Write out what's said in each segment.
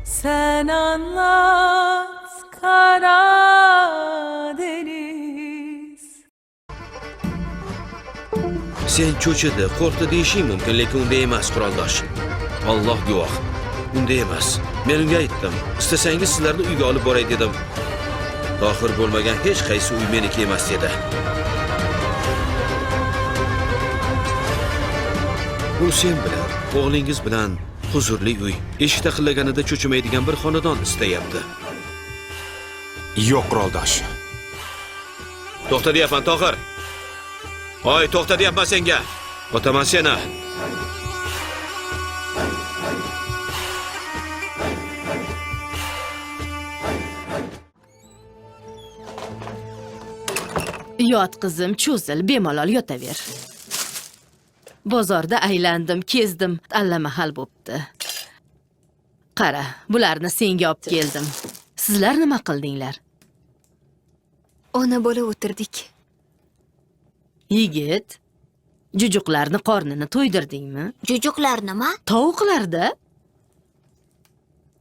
Sen anlat Karadeniz. Sen cho'chidi, qo'rqdi deyishing mumkin, lekin unday emas, quroldosh. Alloh guvoh. Unday emas. Men unga aytdim. Istasangiz sizlarni uyga olib boray dedim. Tohir bo'lmagan hech qaysi uy meniki emas edi. U sen bilan, o'g'lingiz bilan huzurli uy, eshik taqillaganida cho'chimaydigan bir xonadon istayapti. Yo'q, quroldosh. To'xta deyapman, Tohir. Hoy, to'xta deyapman senga. Otaman seni. Yot qizim, cho'zil, bemalol yotaver. Bozorda aylandim, kezdim, allamahal bo'pti. Qara, bularni senga olib keldim. Sizlar nima qildinglar? Ona bola o'tirdik. Yigit, jujuqlarni qornini to'ydirdingmi? Jujuqlar nima? Tovuqlarda?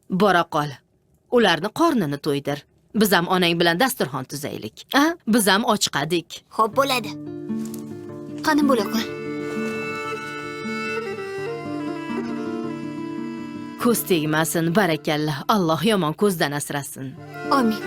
Bora qol. Ularni qornini to'ydir. Biz ham onang bilan dasturxon tuzaylik. Biz ham ochqadik. Xo'p bo'ladi. Qani bo'la qol. Ko'z tegmasin, barakallah. Alloh yomon ko'zdan asrasin. Amin.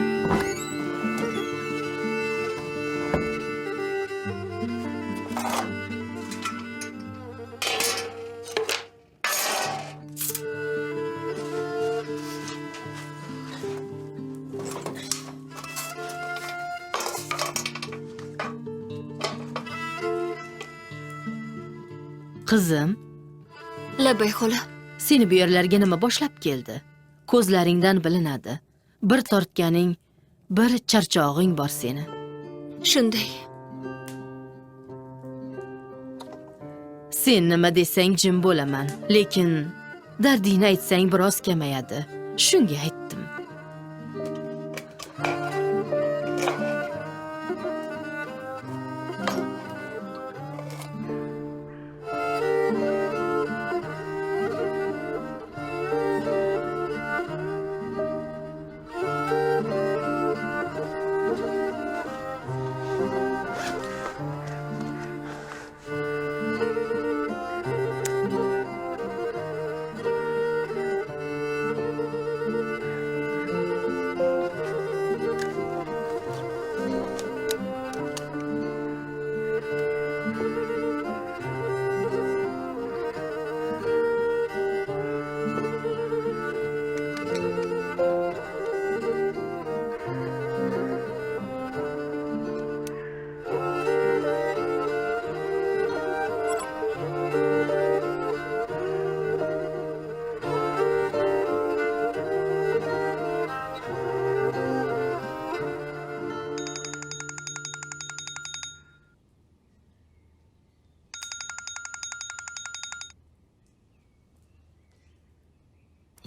Qizim, Labay xola. seni bu yerlarga nima boshlab keldi? Ko'zlaringdan bilinadi. Bir tortganing, bir charchog'ing bor seni. Shunday. Sen nima desang jim bo'laman, lekin dardingni aytsang biroz kamayadi. Shunga aytdim.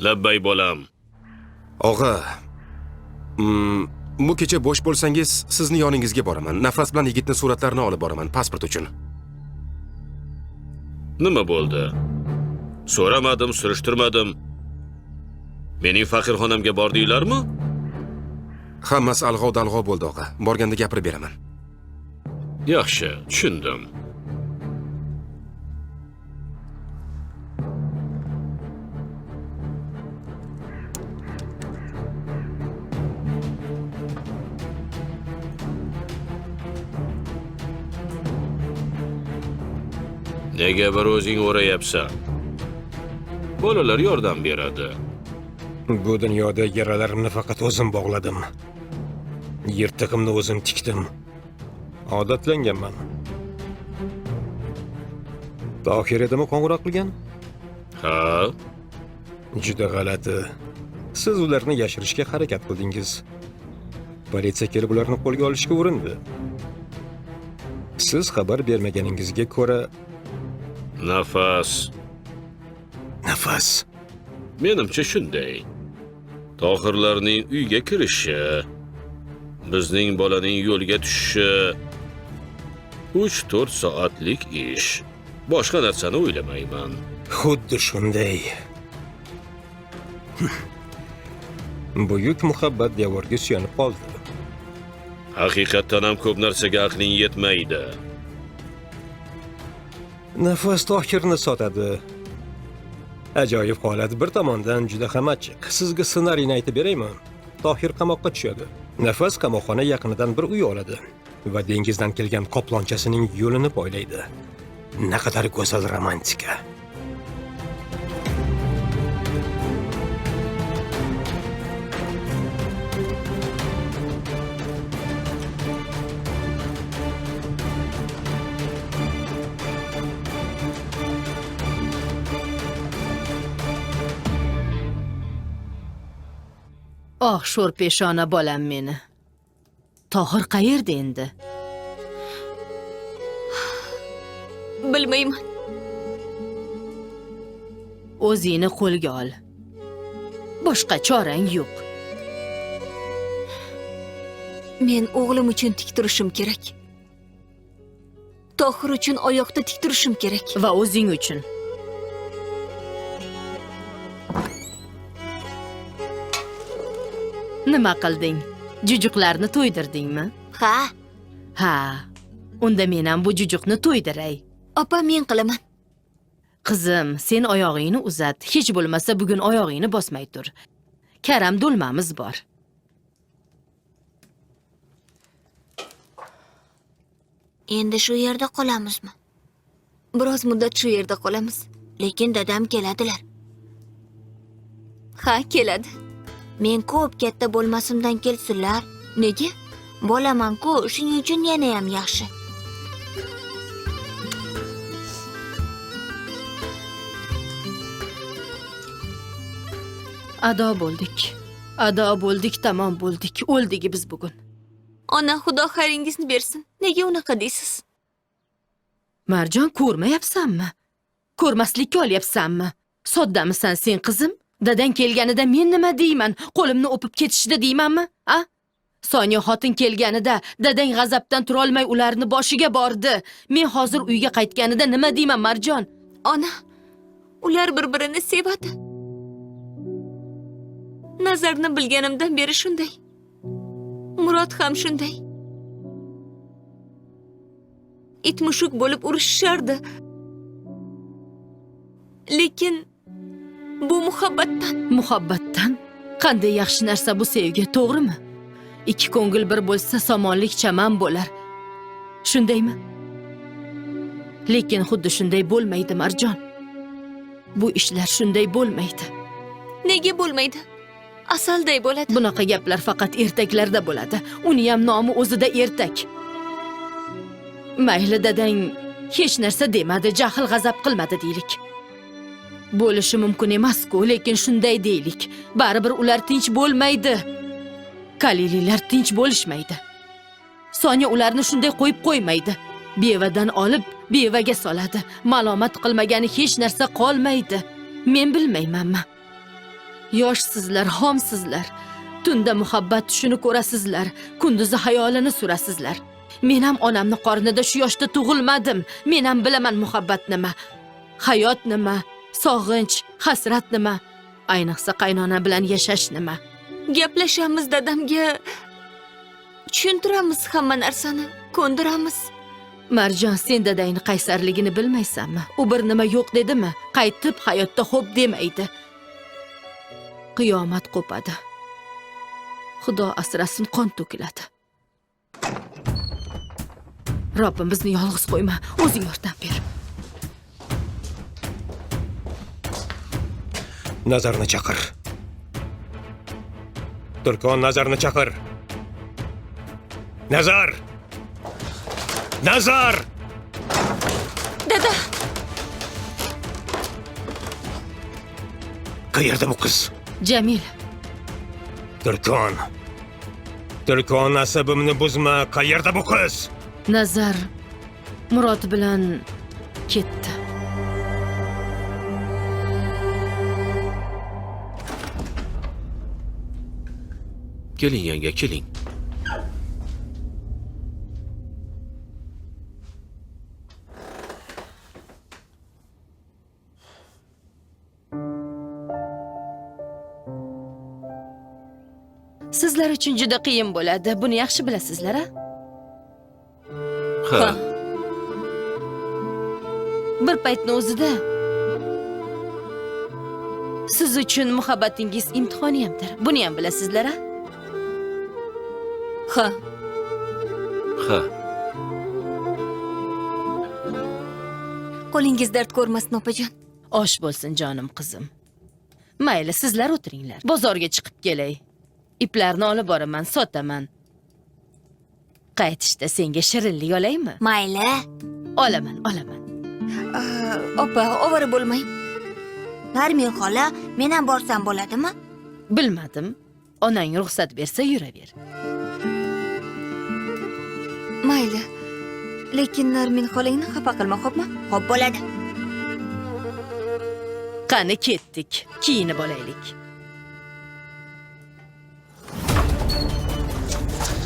Labbay bolam. Og'a, bu kecha bo'sh bo'lsangiz, sizni yoningizga boraman. Nafas bilan yigitni suratlarini olib boraman pasport uchun. Nima bo'ldi? So'ramadim, surishtirmadim. Mening faqirxonamga bordinglarmi? Hammasi alg'ov-dalg'ov bo'ldi, og'a. Borganda gapirib beraman. Yaxshi, tushundim. Nega bir o'zing o'rayapsan? Bolalar yordam beradi. Bu dunyoda yaralarimni faqat o'zim bog'ladim. Yirtig'imni o'zim tikdim. Odatlanganman. Tohir edimi qo'ng'iroq qilgan? Ha? Juda g'alati. Siz ularni yashirishga harakat qildingiz. Politsiya kelib ularni qo'lga olishga urindi. Siz xabar bermaganingizga ko'ra Nafas. Menimcha shunday. Tohirlarning uyga kirishi, bizning bolaning yo'lga tushishi 3-4 soatlik ish. Boshqa narsani o'ylamayman. xuddi shunday. Buyuk muhabbat devorga suyanib qoldi. Haqiqatdan ham ko'p narsaga aqling yetmaydi. Nafas Tohirni sotadi. Ajoyib holat. Bir tomondan juda ham achchiq. Sizga ssenariyni aytib beraymi? Tohir qamoqqa tushadi. Nafas qamoqxona yaqinidan bir uy oladi va dengizdan kelgan qoplonchasining yo'lini poylaydi. Naqadar go'zal romantika. Oh, sho'rpeshona bolam meni. Tohir qayerda endi? Bilmayman. O'zingni qo'lga ol. Boshqa chorang yo'q. Men o'g'lim uchun tik turishim kerak. Tohir uchun oyoqda tik turishim kerak. Va o'zing uchun. Nima qilding? Jujuqlarni to'ydirdingmi? Ha, Ha. Unda men ham bu jujuqni to'ydiray. opa men qilaman. Qizim, sen oyog'ingni uzat. Hech bo'lmasa bugun oyog'ingni bosmay tur. Karam do'lmamiz bor. Endi shu yerda qolamizmi? Biroz muddat shu yerda qolamiz. Lekin dadam keladilar. Ha, keladi. Men ko'p katta bo'lmasimdan kelsinlar. Nega? Bolaman-ku, shuning uchun yana ham yaxshi. Ado bo'ldik. Ado bo'ldik, tamom bo'ldik. O'ldik biz bugun. Ona, Xudo xayringizni bersin. Nega unaqa deysiz? Marjon, ko'rmayapsanmi? Ko'rmaslikka olyapsanmi? Soddamisan sen qizim? Dadang kelganida men nima deyman? Qo'limni o'pib ketishdi deymanmi? A? Sonya xotin kelganida dadang g'azabdan tura olmay ularni boshiga bordi. Men hozir uyga qaytganida nima deyman, Marjon? Ona, ular bir-birini sevadi. Nazarni bilganimdan beri shunday. Murod ham shunday. It mushuk bo'lib urishishardi. Lekin bu muhabbatdan. Muhabbatdan? Qanday yaxshi narsa bu sevgi, to'g'rimi? Ikki ko'ngil bir bo'lsa, somonlik chaman bo'lar. Shundaymi? Lekin xuddi shunday bo'lmaydi, Marjon. Bu ishlar shunday bo'lmaydi. Nega bo'lmaydi? Asalday bo'ladi. Bunaqa gaplar faqat ertaklarda bo'ladi. Uni ham nomi o'zida ertak. Mayli dadang hech narsa demadi, jahl g'azab qilmadi deylik. Bo'lishi mumkin emas-ku, lekin shunday deylik. Baribir ular tinch bo'lmaydi. Kalililar tinch bo'lishmaydi. Sonya ularni shunday qo'yib qo'ymaydi. Bevadan olib, bevaga soladi. Malomat qilmagani hech narsa qolmaydi. Men bilmaymanmi? Yoshsizlar, xomsizlar. Tunda muhabbat tushini ko'rasizlar, kunduzi xayolini surasizlar. Men ham onamni qornida shu yoshda tug'ilmadim. Men ham bilaman muhabbat nima, hayot nima, sog'inch, hasrat nima, ayniqsa qaynona bilan yashash nima. Gaplashamiz dadamga. Tushuntiramiz hamma narsani, ko'ndiramiz. Marjon, sen dadangni qaysarligini bilmaysanmi? U bir nima yo'q dedimi? Qaytib hayotda xo'p demaydi. Qiyomat qo'padi. Xudo asrasin, qon to'kiladi. Robbim bizni yolg'iz qo'yma, o'zing yordam ber. Nazarni chaqir. Turkon, Nazarni chaqir. Nazar! Nazar! Dada, Qayerda bu qiz? Jamil, Turkon. Turkon, asabimni buzma. Qayerda bu qiz? Nazar Murod bilan ketdi. Keling yanga, keling. Sizlar uchun juda qiyin bo'ladi. Buni yaxshi bilasizlar-a? Ha. Bir paytning o'zida siz uchun muhabbatingiz imtihoniyamdir. Buni ham bilasizlar-a? Ha, Ha. qo'lingiz dard ko'rmasin opajon. Osh bo'lsin jonim qizim. Mayli, sizlar o'tiringlar. Bozorga chiqib kelay. Iplarni olib boraman, sotaman. Qaytishda senga shirinlik olaymi? Mayli. Olaman. Opa, ovora bo'lmang. Narmin xola, men ham borsam bo'ladimi? Bilmadim. Onang ruxsat bersa yuraver. Mayli. Lekin Narmin xolangni xafa qilma, xo'pmi? Xo'p bo'ladi. Qani ketdik. Kiyinib olaylik.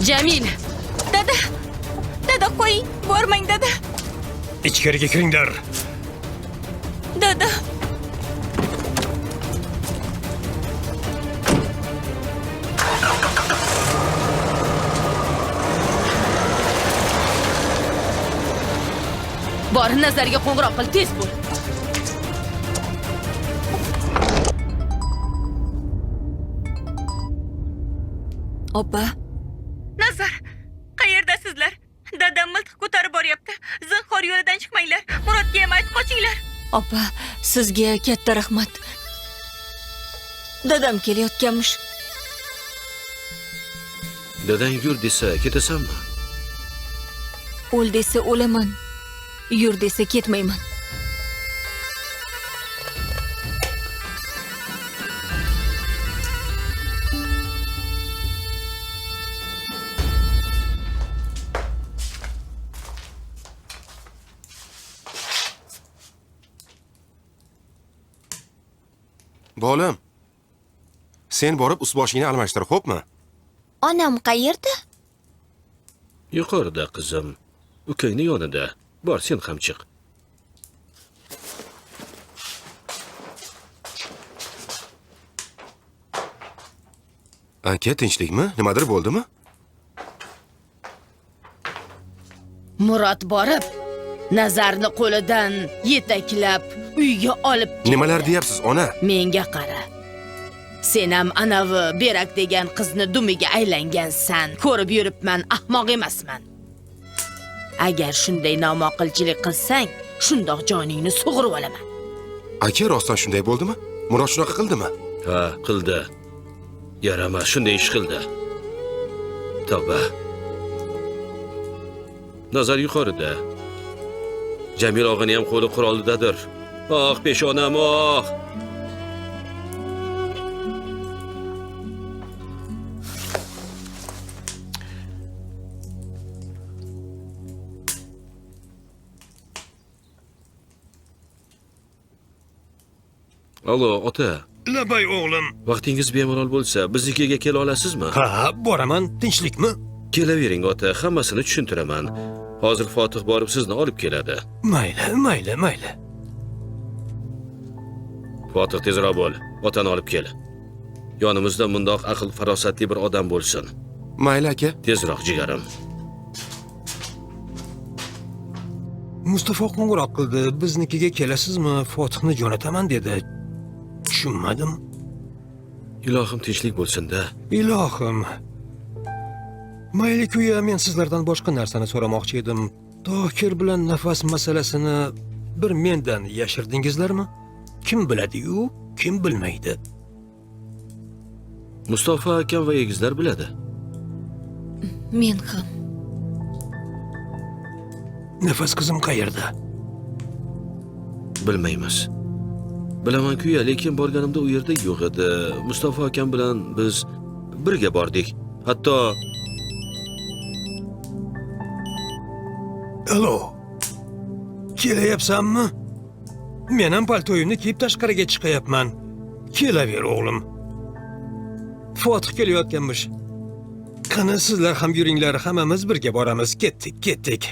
Jamil, Dada qo'ying, bormang dada. Ichkariga kiringlar. Dada. bor nazarga qo'ng'iroq qil, tez bo'l. Opa, Nazar, qayerdasizlar? Dadam miltiq ko'tarib boryapti. Zinhor yo'lidan chiqmanglar. Murodga ham aytib qochinglar. opa, sizga katta rahmat. Dadam kelayotganmish. Dadang yur desa ketasanmi? O'l desa o'laman. Yur desa ketmayman. Bolam. Sen borib ust-boshingni almashtir, xo'pmi? Onam qayerda? Yuqorida qizim. Ukangning yonida. Bor, sen ham chiq. Aka, tinchlikmi? Nimadir bo'ldimi? Murod borib, Nazarni qo'lidan yetaklab uyga olib keldi. Nimalar deyapsiz, ona? Menga qara. Sen ham anavi Berak degan qizni dumiga aylangansan. Ko'rib yuribman, ahmoq emasman. Agar shunday nomaqulchilik qilsang, shundoq joningni sug'urib olaman. Aka, rostdan shunday bo'ldimi? Murod shunaqa qildimi? Ha, qildi. Yaramas, shunday ish qildi. Tavba. Nazar yuqorida. Jamil og'ani ham qo'li qurolidadir. Oh, peshonam, oh. Allo, ota. Labay o'g'lim. Vaqtingiz bemalol bo'lsa, biznikiga kela olasizmi? Ha, boraman. Tinchlikmi? Kelavering, ota. Hammasini tushuntiraman. Hozir Fotih borib sizni olib keladi. Mayli. Fotih, tezroq bo'l. Otani olib kel. Yonimizda mundoq aql farosatli bir odam bo'lsin. Mayli, aka. Tezroq jigarim. Mustafa qo'ng'iroq qildi. Biznikiga kelasizmi? Fotihni jo'nataman dedi. Tushunmadim. Ilohim tinchlik bo'lsin-da. Ilohim. Mayli kuya, men sizlardan boshqa narsani so'ramoqchi edim. Tohir bilan nafas masalasini bir mendan yashirdingizlarmi? Kim biladi-yu, kim bilmaydi? Mustafa akam va egizlar biladi. Men ham. Nafas qizim qayerda? Bilmaymiz. Bilaman-ku, lekin borganimda u yerda yo'q edi. Mustafa akam bilan biz birga bordik. Hatto Alo. Kelayapsanmi? Men ham paltoyimni kiyib tashqariga chiqayapman. Kelaver o'g'lim. Fotih kelayotganmish. Qani sizlar ham yuringlar, hammamiz birga boramiz. Ketdik.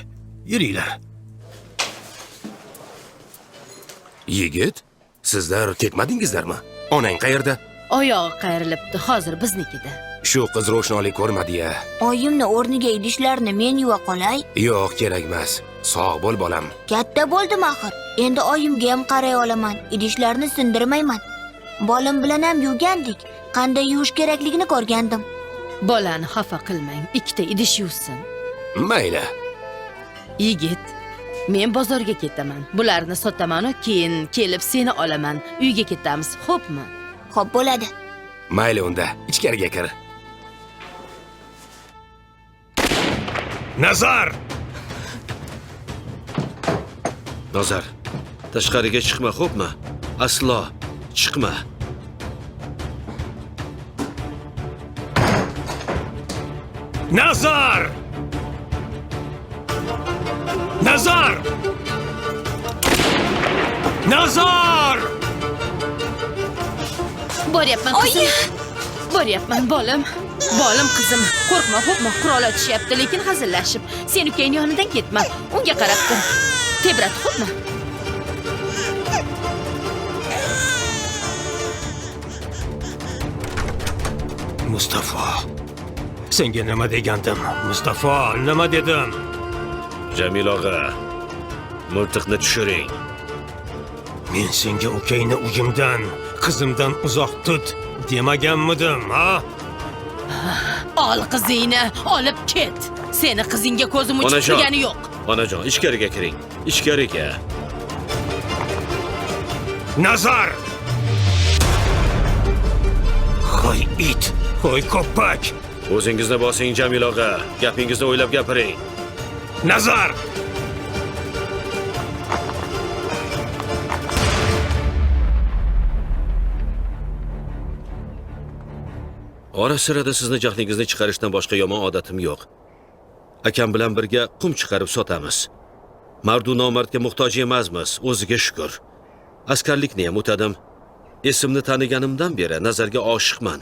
Yuringlar. Yigit, sizlar ketmadingizlarmi? Onang qayerda? oyog'i qayrilibdi, hozir biznikida. Shu qiz ro'shnolik ko'rmadi-ya. Oyimni o'rniga idishlarni men yuva qolay. Yo'q, kerak emas. Sog' bo'l bolam. Katta bo'ldim axir. Endi oyimga ham qaray olaman. Idishlarni sindirmayman. Bolam bilan ham yuvgandik. Qanday yuvish kerakligini ko'rgandim. Bolani xafa qilmang, ikkita idish yuvsin. Mayli. Yigit, men bozorga ketaman. Bularni sotaman va keyin kelib seni olaman. Uyga ketamiz, xo'pmi? Xo'p bo'ladi. Mayli unda, ichkariga kir. Nazar! Nazar, tashqariga chiqma, xo'pmi? Aslo chiqma. Nazar! Nazar! Nazar! Boryapman qizim. Boryapman bolam. Bolam qizim, qo'rqma, xo'pmi? Qurol otishyapti, lekin hazillashib. Sen ukang yonidan ketma. Unga qarab tur. Tebrat, xo'pmi? Mustafa. Senga nima degandim? Mustafa, nima dedim? Jamil og'a, miltiqni tushiring. Men senga ukangni uyimdan, qizimdan uzoq tut demaganmidim, ha? Ol qizingni, olib ket. Seni qizingga ko'zim uchib Onajon. turgani yo'q. Onajon, ichkariga kiring. Ichkariga. Nazar! Qo'y it, qo'y ko'ppak. O'zingizni bosing, Jamil og'a. Gapingizni o'ylab gapiring. Nazar! Ora-sirada sizni jahlingizni chiqarishdan boshqa yomon odatim yo'q. Akam bilan birga qum chiqarib sotamiz. Mardu nomardga muhtoj emasmiz, o'ziga shukr. Askarlikni ham o'tadim. Esimni taniganimdan beri Nazarga oshiqman.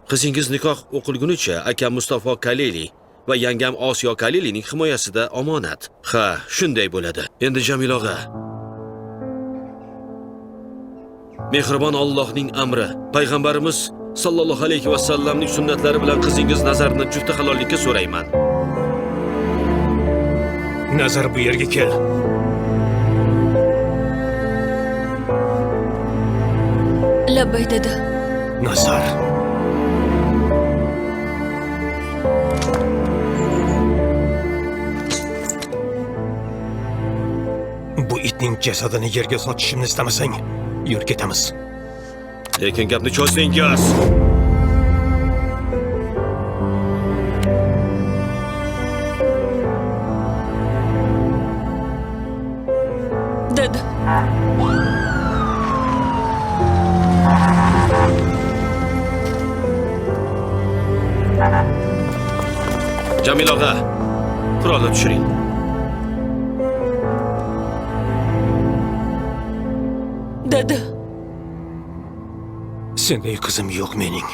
Qizingiz nikoh o'qilgunicha akam Mustafa Kaleli va yangam Osiyo Kalelining himoyasida omonat. Ha, shunday bo'ladi. Endi Jamil og'a. Mehribon Allohning amri, payg'ambarimiz sallallohu alayhi va sallamning sunnatlari bilan qizingiz Nazarni jufti halollikka so'rayman. Nazar bu yerga kel. Labbay dedi. Nazar. Bu itning jasadini yerga sotishimni istamasang, yur ketamiz. Lekin gapni cho'zingiz. Dedi. Jamil og'a, qurolni tushiring. Dedi. Senday qizim yo'q mening.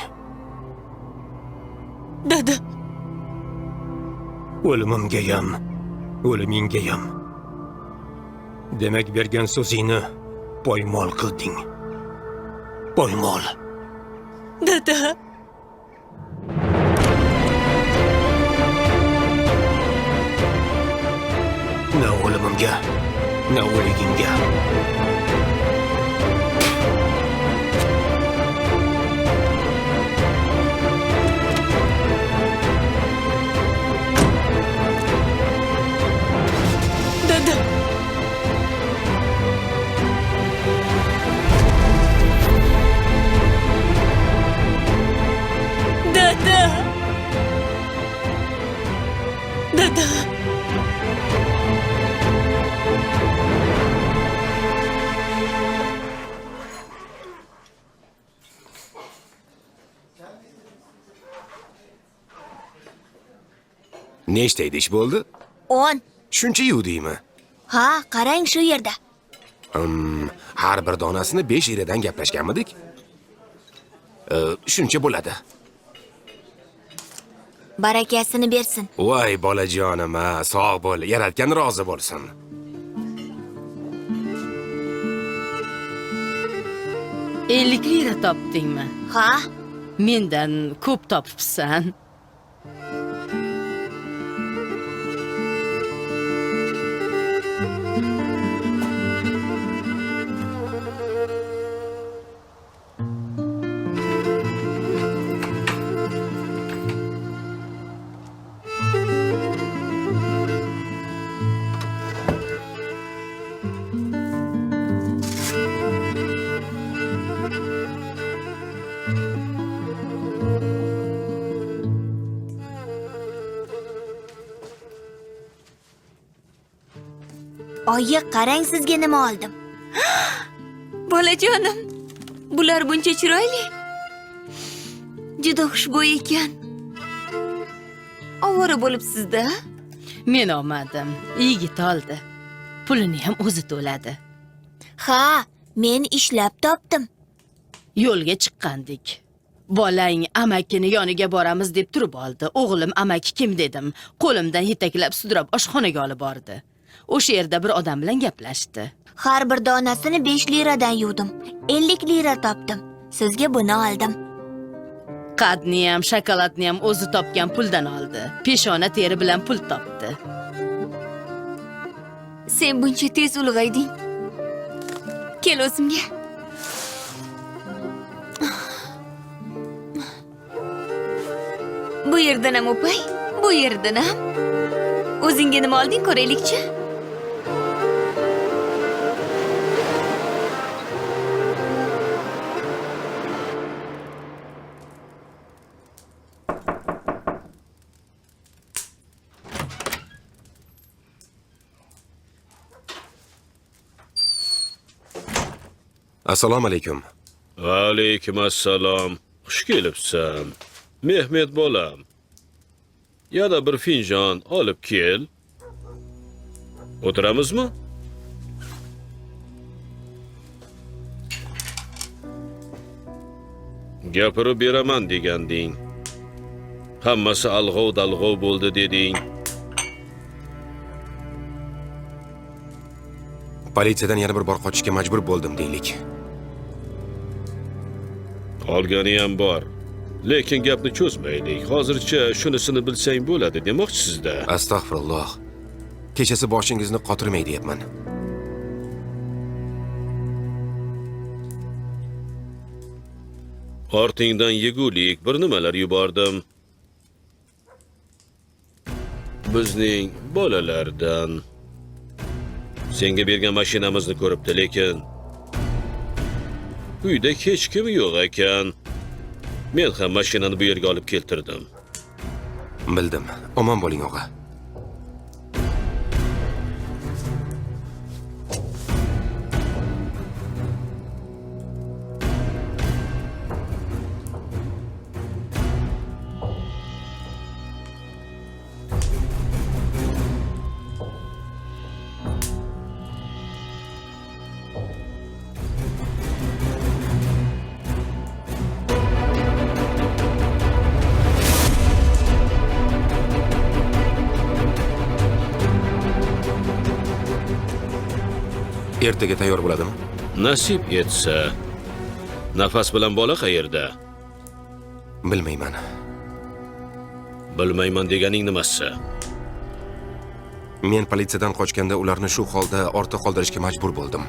Dedi. O'limimgayam, o'liminggayam. Demak bergan so'zingni poymol qilding. Poymol. Dedi. Na o'limimga, na o'ligingga. Dedi. Dedi. Dedi. Nechta idish bo'ldi? 10. Shuncha yuvdingmi? Ha, qarang shu yerda. Har bir donasini 5 iradan gaplashganmidik? Shuncha bo'ladi. Barakasini bersin. Voy bolajonim, sog' bo'l, yaratgan rozi bo'lsin. 50 lira topdingmi? Ha? Mendan ko'p topibsan. Oyi, qarang sizga nima oldim. Bolajonim, bular buncha chiroyli. Juda xushbo'y ekan. Ovora bo'libsiz-da. Men olmadim. Yigit oldi. Pulini ham o'zi to'ladi. Ha, men ishlab topdim. Yo'lga chiqqandik. Bolang amakini yoniga boramiz deb turib oldi. O'g'lim amaki kim dedim. Qo'limdan yetaklab sudrab oshxonaga olib bordi. O'sha yerda bir odam bilan gaplashdi. Har bir donasini 5 liradan yuvdim. 50 lira topdim. Sizga buni oldim. Qadni ham, shokoladni ham o'zi topgan puldan oldi. Peshona teri bilan pul topdi. Sen buncha tez ulg'ayding. Kel o'zimga. Bu yerdan ham o'pay, bu yerdan ham. O'zingga nima olding, ko'raylikchi? Assalomu alaykum. Alaykum assalom. Xush kelibsan. Mehmet bolam. Yana bir finjon olib kel. O'tiramizmi? Gapirib beraman deganding. Hammasi alg'ov-dalg'ov bo'ldi deding. Politsiyadan yana bir bor qochishga majbur bo'ldim deylik. Qolgani ham bor. Lekin gapni cho'zmaylik. Hozircha shunisini bilsang bo'ladi demoqchisizda. Astag'firulloh. Kechasi boshingizni qotirmay deyapman. Ortingdan yegulik bir nimalar yubordim. Bizning bolalardan. Senga bergan mashinamizni ko'ribdi, lekin uyda hech kim yo'q ekan. Men ham mashinani bu yerga olib keltirdim. Bildim. Omon bo'ling, og'a. Ertaga tayyor bo'ladimi? Nasib etsa. Nafas bilan bola qayerda? Bilmayman. Bilmayman deganing nimasi? Men politsiyadan qochganda ularni shu holda ortda qoldirishga majbur bo'ldim.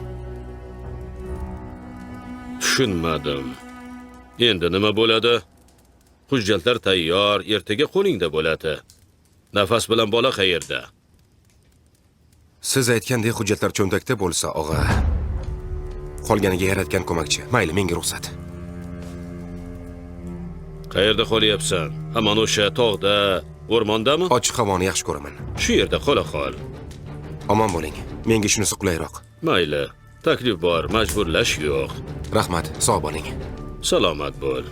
Tushunmadim. Endi nima bo'ladi? Hujjatlar tayyor, ertaga qo'lingda bo'ladi. Nafas bilan bola qayerda? Siz aytgandek hujjatlar cho'ntakda bo'lsa, og'a. Qolganiga yaratgan ko'makchi. Mayli, menga ruxsat. Qayerda qolyapsan? Hamon o'sha tog'da, o'rmondami? Ochiq havoni yaxshi ko'raman. Shu yerda qola qol. Omon bo'ling. Menga shunisi qulayroq. Mayli, taklif bor, majburlash yo'q. Rahmat, sog' bo'ling. Salomat bo'l.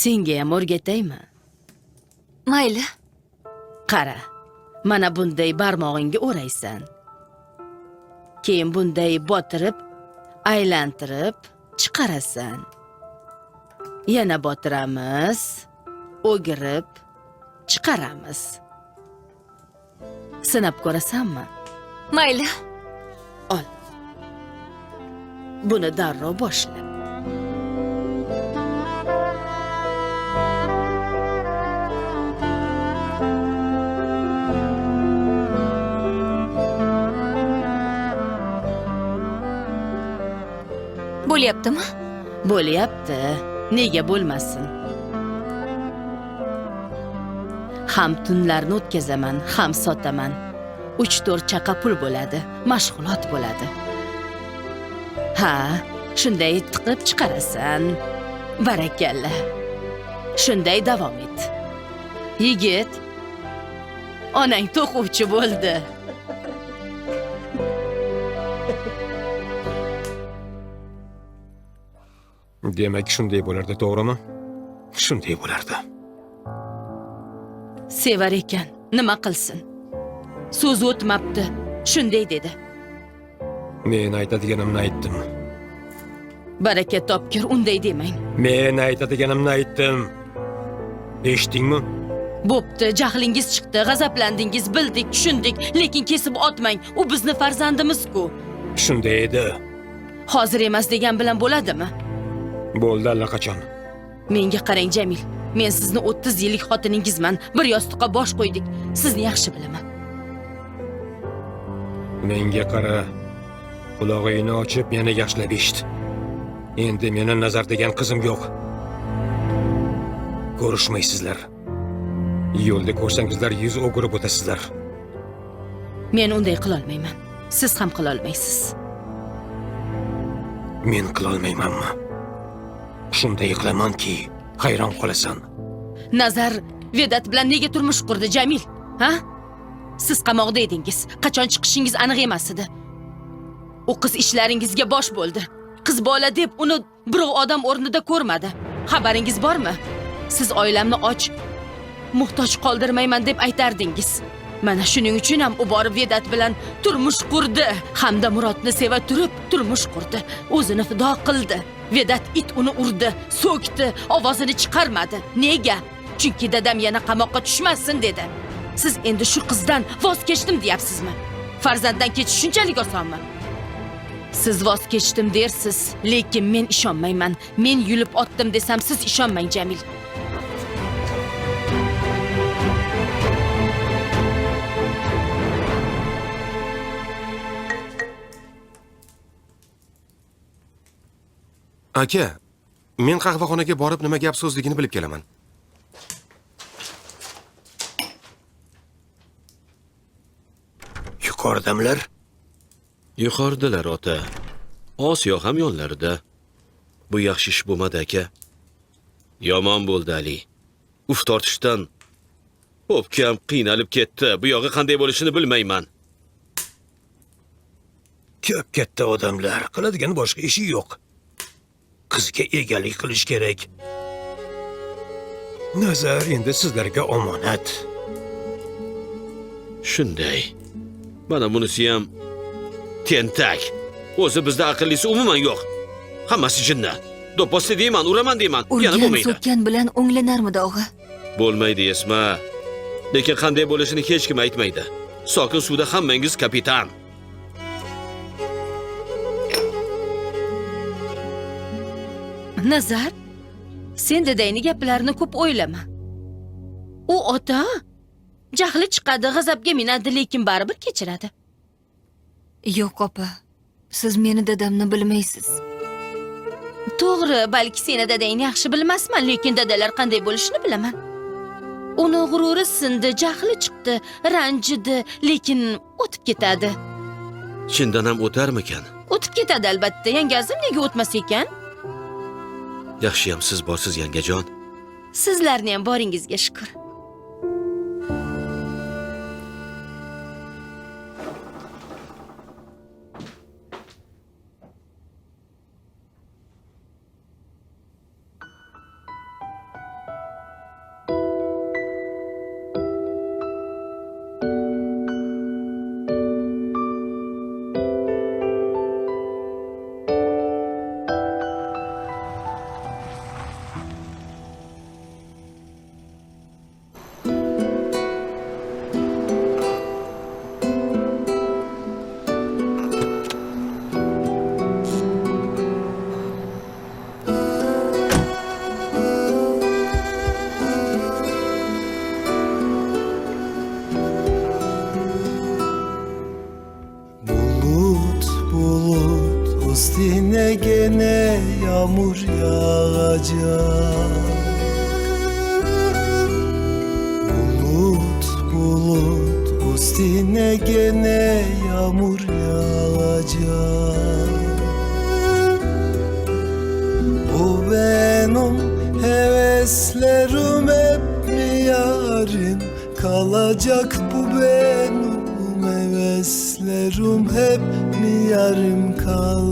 Senga ham o'rgataymi? Mayli. Qara, mana bunday barmog'ingga o'raysan. Keyin bunday botirib, aylantirib chiqarasan. Yana botiramiz, o'girib chiqaramiz. Sinab ko'rasanmi? Mayli. Ol. Buni darrov boshla. Bo'lyaptimi? Bo'lyapti. Nega bo'lmasin? Ham tunlarni o'tkazaman, ham sotaman. 3-4 chaqa pul bo'ladi, mashg'ulot bo'ladi. Ha, shunday tiqib chiqarasan. Barakalla. Shunday davom et. Yigit, onang to'quvchi bo'ldi. Demak, shunday bo'lardi, to'g'rimi? Shunday bo'lardi. Sevar ekan, nima qilsin? So'z o'tmabdi, shunday dedi. Men aytadiganimni aytdim. Baraka topkir, unday demang. Men aytadiganimni aytdim. Eshitdingmi? Bo'pti, jahlingiz chiqdi, g'azablandingiz, bildik, tushundik, lekin kesib otmang. U bizni farzandimiz-ku. Shunday edi. Hozir emas degan bilan bo'ladimi? Bo'ldi allaqachon. Menga qarang, Jamil. Men sizni 30 yillik xotiningizman. Bir yostiqqa bosh qo'ydik. Sizni yaxshi bilaman. Menga qara. Quloqingni ochib, meni yaxshilab eshit. Endi meni nazar degan qizim yo'q. Ko'rishmaysizlar. Yo'lda ko'rsangizlar yuz o'girib o'tasizlar. Men unday qila olmayman. Siz ham qila olmaysiz. Men qila olmaymanmi? Shunday qilamanki, hayron qolasan. Nazar Vedat bilan nega turmush qurdi, Jamil? Ha? Siz qamoqda edingiz. Qachon chiqishingiz aniq emas edi. U qiz ishlaringizga bosh bo'ldi. Qiz bola deb uni birov odam o'rnida ko'rmadi. Xabaringiz bormi? Siz oilamni och, muhtoj qoldirmayman deb aytardingiz. Mana shuning uchun ham u borib Vedat bilan turmush qurdi. Hamda Murodni seva turib turmush qurdi. O'zini fido qildi. Vedat it uni urdi, so'kdi, ovozini chiqarmadi. Nega? Chunki dadam yana qamoqqa tushmasin dedi. Siz endi shu qizdan voz kechdim deyapsizmi? Farzanddan kechish shunchalik osonmi? Siz voz kechdim dersiz, lekin men ishonmayman. Men yulib otdim desam siz ishonmang, Jamil. Aka, men qahvaxonaga borib nima gap so'zligini bilib kelaman. Yuqoridamlar? Yuqoridalar, ota. Osiyo ham yonlarida. Bu yaxshi ish bo'lmadi, aka. Yomon bo'ldi, Ali. Uf tortishdan o'pkam qiynalib ketdi. Bu yog'i qanday bo'lishini bilmayman. Ko'p katta odamlar, qiladigan boshqa ishi yo'q. Qizga egalik qilish kerak. Nazar endi sizlarga omonat. Shunday. Mana bunisi ham tentak. O'zi bizda aqllisi umuman yo'q. Hammasi jinni. Do'pposti deyman, uraman deyman, yana bo'lmaydi. So'kkan bilan o'nglanarmidi, og'a? Bo'lmaydi, Esma. Lekin qanday bo'lishini hech kim aytmaydi. Sokin suvda hammangiz kapitan. Nazar, sen dadangni gaplarini ko'p o'ylama. U ota jahli chiqadi, g'azabga minadi, lekin baribir kechiradi. Yo'q, opa. Siz meni dadamni bilmaysiz. To'g'ri, balki seni dadangni yaxshi bilmasman, lekin dadalar qanday bo'lishini bilaman. Uni g'ururi sindi, jahli chiqdi, ranjidi, lekin o'tib ketadi. Chindan ham o'tarmikan? O'tib ketadi albatta. Yangazim nega o'tmas ekan? Yaxshiyam siz borsiz, yangajon. Sizlarni ham boringizga shukr. üstüne gene yağmur yağacak. Bulut bulut üstüne gene yağmur yağacak. Bu benim heveslerim hep mi yarim kalacak, bu benim heveslerim hep mi yarim kalacak.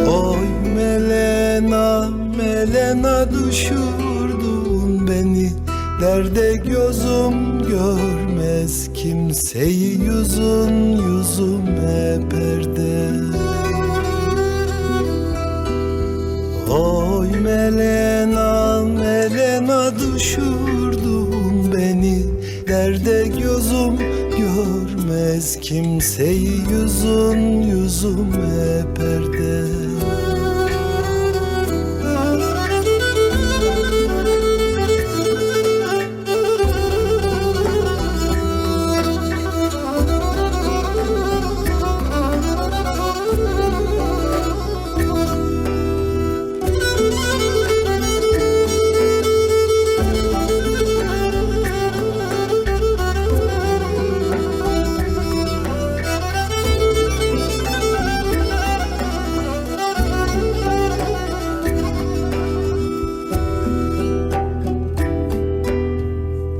Oy Melena, Melena düşürdün beni derde, gözüm görmez kimseyi, yüzüme perde. Oy Melena, Melena düşürdün beni derde, gözüm görmez kimseyi, yüzüme perde.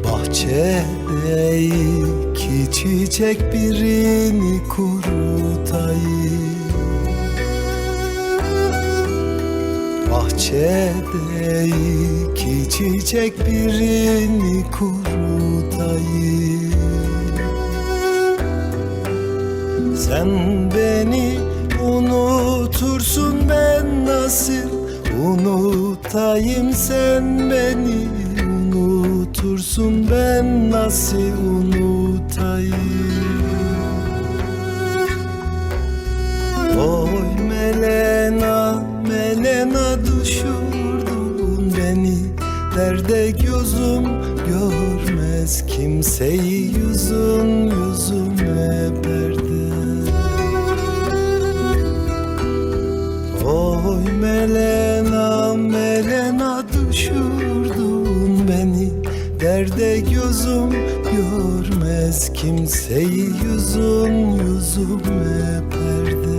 Bahçede iki çiçek birini kurutayım. Bahçede iki çiçek birini kurutayım. Sen beni unutursun, ben nasıl unutayım, sen beni unutursun, ben nasıl unutayım. Oy Melena, Melena düşürdün beni derde, gözüm görmez kimseyi, yüzüme perde. Oy Melena, Melena düşürdün beni derde, gözüm görmez kimseyi, yüzüme perde.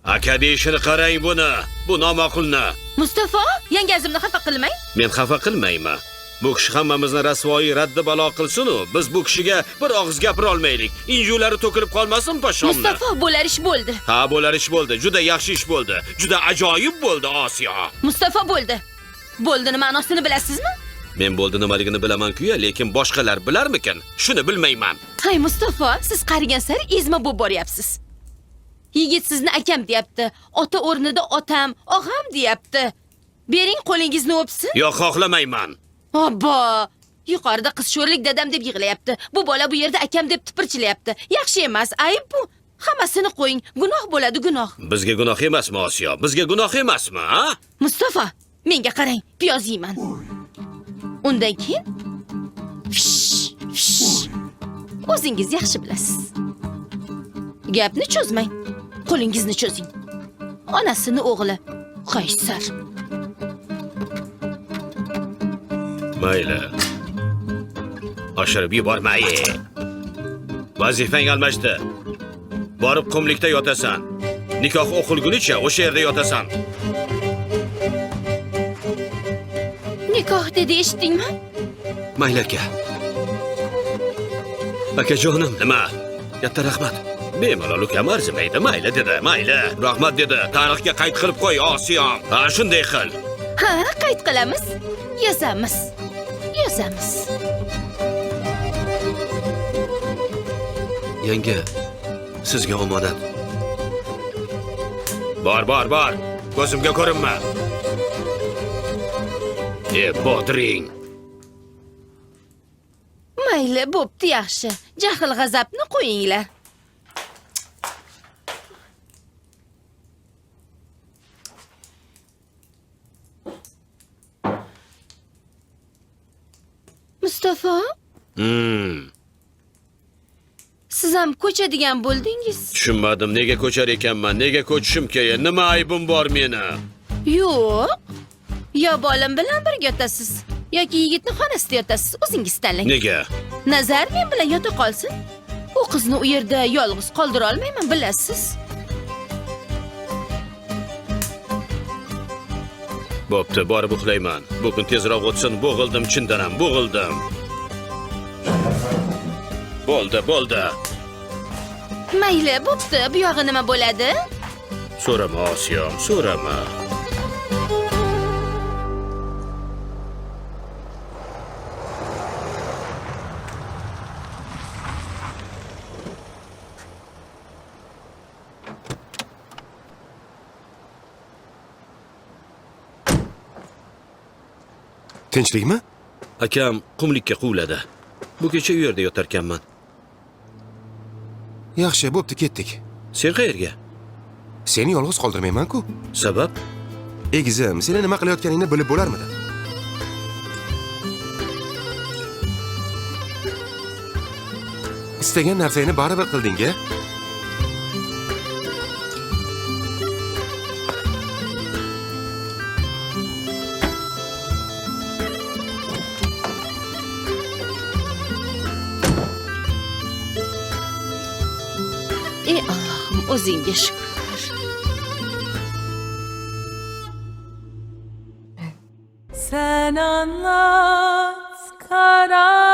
Aka deyishini qarang buni. Bu noma'qulni. Mustafa, yangazimni xafa qilmang. Men xafa qilmayman. Bu kishi hammamizni rasvoyi raddi balo qilsin-u, biz bu kishiga bir og'iz gapira olmaylik. Injulari to'kilib qolmasin pashomni. Mustafa, bo'lar ish bo'ldi. Ha, bo'lar ish bo'ldi. Juda yaxshi ish bo'ldi. Juda ajoyib bo'ldi, Osiyo. Mustafa bo'ldi. Bo'ldini ma'nosini bilasizmi? Men bo'ldi nimaligini bilaman-ku, lekin boshqalar bilarmikin? Shuni bilmayman. Hay Mustafa, siz qarigan sari ezma bo'lib boryapsiz. Yigit sizni akam deyapti. Ota o'rnida otam, og'am deyapti. Bering qo'lingizni o'psin. Yo'q, xohlamayman. Obbo, yuqorida qiz sho'rlik dadam deb yig'layapti. Bu bola bu yerda akam deb tipirchilayapti. Yaxshi emas, ayb bu. Hammasini qo'ying. Gunoh bo'ladi, gunoh. Bizga gunoh emasmi, Osiyo? Bizga gunoh emasmi, ha? Mustafa, menga qarang, piyoz yeyman. Undan keyin o'zingiz yaxshi bilasiz. Gapni cho'zmang. Qo'lingizni cho'zing. Onasini o'g'li Qaysar. Mayli. Oshirib yubormay. Vazifang almashdi. Borib qumlikda yotasan. Nikoh o'qilgunicha o'sha yerda yotasan. Nikoh dedi, eshitdingmi? Mayli aka. Akajonim, nima? Katta rahmat. Bemalol ukam arzimaydi. Mayli dedi, mayli. Rahmat dedi. Tarixga qayd qilib qo'y, Osiyom. Ha, shunday qil. Ha, qayd qilamiz. Yozamiz. Yozamiz. Yanga, sizga omonat. Bor. Ko'zimga ko'rinma. Bodring. Mayli, bo'pti, yaxshi. Jahl g'azabni qo'yinglar. Mustafa, siz ham ko'chadigan bo'ldingiz? Tushunmadim, nega ko'char ekanman? Nega ko'chishim kerak? Nima aybim bor meni? Yo'q. Yo bolam bilan birga yotasiz, yoki yigitni xonasida yotasiz, o'zingiz tanlang. Nega? Nazar men bilan yota qolsin. U qizni u yerda yolg'iz qoldira olmayman, bilasiz. Bo'pti, borib uxlayman. Bu kun tezroq o'tsin, bo'g'ildim, chindan ham bo'g'ildim. Bo'ldi. Mayli, bo'pti. Bu yog'i nima bo'ladi? So'rama Osiyom, so'rama. Tinchlikmi? Akam qumlikka quvladi. Bu kecha u yerda yotarkanman. Yaxshi, bo'pti, ketdik. Sen qayerga? Seni yolg'iz qoldirmayman-ku. Sabab? Egizim, seni nima qilayotganingni bilib bo'larmidi? Istagan narsangni baribir qilding-a? Ey Allohim, o'zingga shukr. Sen anlat karar